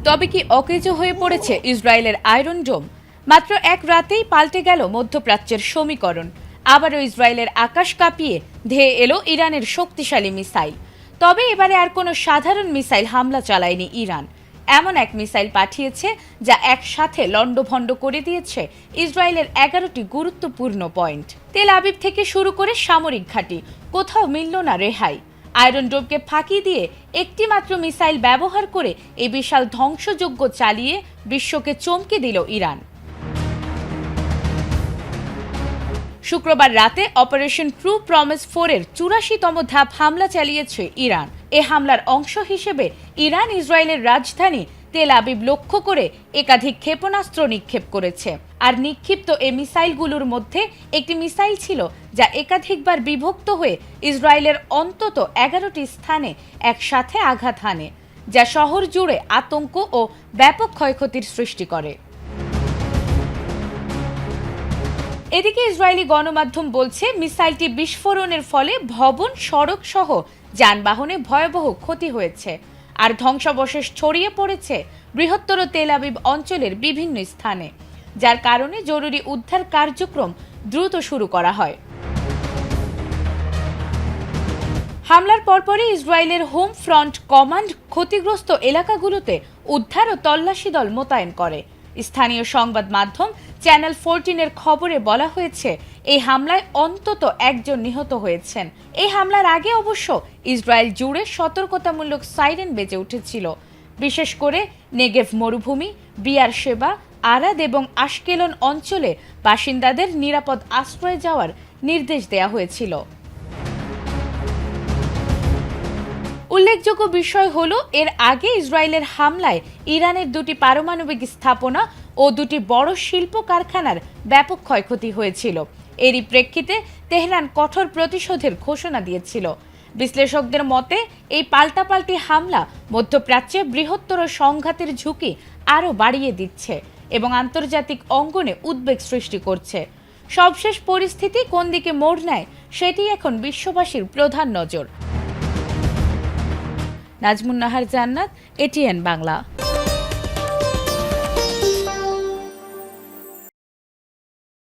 তবে কি অকেজো হয়ে পড়েছে ইসরায়েলের আয়রন ডোম? মাত্র এক রাতেই পাল্টে গেল মধ্যপ্রাচ্যের সমীকরণ। আবারও ইসরায়েলের আকাশ কাঁপিয়ে ধেয়ে এলো ইরানের শক্তিশালী মিসাইল। তবে এবারে আর কোনো সাধারণ মিসাইল হামলা চালায়নি ইরান। এমন এক মিসাইল পাঠিয়েছে যা একসাথে লণ্ডভণ্ড করে দিয়েছে ইসরায়েলের 11টি গুরুত্বপূর্ণ পয়েন্ট। তেল আবিব থেকে শুরু করে সামরিক ঘাঁটি, কোথাও মিলল না রেহাই। আয়রন ডোমকে ফাঁকি দিয়ে একটি মাত্র মিসাইল ব্যবহার করে এই বিশাল ধ্বংসযজ্ঞ চালিয়ে বিশ্বকে চমকে দিল ইরান। শুক্রবার রাতে অপারেশন ট্রু প্রমিস 4 এর 84তম ধাপ হামলা চালিয়েছে ইরান। এ হামলার অংশ হিসেবে ইরান ইসরায়েলের রাজধানী তেল আবিব লক্ষ্য করে একাধিক ক্ষেপণাস্ত্র নিক্ষেপ করেছে। আর নিক্ষিপ্ত এই মিসাইলগুলোর মধ্যে একটি মিসাইল ছিল যা একাধিকবার বিভক্ত হয়ে ইসরায়েলের অন্তত 11টি স্থানে একসাথে আঘাত হানে, যা শহর জুড়ে আতঙ্ক ও ব্যাপক ক্ষয়ক্ষতির সৃষ্টি করে। এদিকে ইসরায়েলি গণমাধ্যম বলছে মিসাইলটি বিস্ফোরণের ফলে ভবন, সড়ক সহ যানবাহনে ভয়াবহ ক্ষতি হয়েছে আর ধ্বংসাবশেষ ছড়িয়ে পড়েছে বৃহত্তর তেল আবিব অঞ্চলের বিভিন্ন স্থানে, যার কারণে জরুরি উদ্ধার কার্যক্রম দ্রুত শুরু করা হয়। হামলার পরপরই ইসরায়েলের হোম ফ্রন্ট কমান্ড ক্ষতিগ্রস্ত এলাকাগুলোতে উদ্ধার ও তল্লাশি দল মোতায়েন করে। স্থানীয় সংবাদ মাধ্যম চ্যানেল 14 এর খবরে বলা হয়েছে এই হামলায় অন্তত একজন নিহত হয়েছেন। এই হামলার আগে অবশ্য ইসরায়েল জুড়ে সতর্কতামূলক সাইরেন বেজে উঠেছিল, বিশেষ করে নেগেভ মরুভূমি, বিয়ার শেবা, আরাদ এবং আশকেলন অঞ্চলে বাসিন্দাদের নিরাপদ আশ্রয়ে যাওয়ার নির্দেশ দেওয়া হয়েছিল। উল্লেখযোগ্য বিষয় হলো, এর আগে ইসরায়েলের হামলায় ইরানের 2টি পারমাণবিক স্থাপনা ও 2টি বড় শিল্প কারখানার ব্যাপক ক্ষয়ক্ষতি হয়েছিল। এরই প্রেক্ষিতে তেহরান কঠোর প্রতিশোধের ঘোষণা দিয়েছিল। বিশ্লেষকদের মতে এই পাল্টাপাল্টি হামলা মধ্যপ্রাচ্যে বৃহত্তর সংঘাতের ঝুঁকি আরও বাড়িয়ে দিচ্ছে এবং আন্তর্জাতিক অঙ্গনে উদ্বেগ সৃষ্টি করছে। সবশেষ পরিস্থিতি কোন দিকে মোড় নেয় সেটি এখন বিশ্ববাসীর প্রধান নজর। নাজমুন নাহার জান্নাত, এটিএন বাংলা।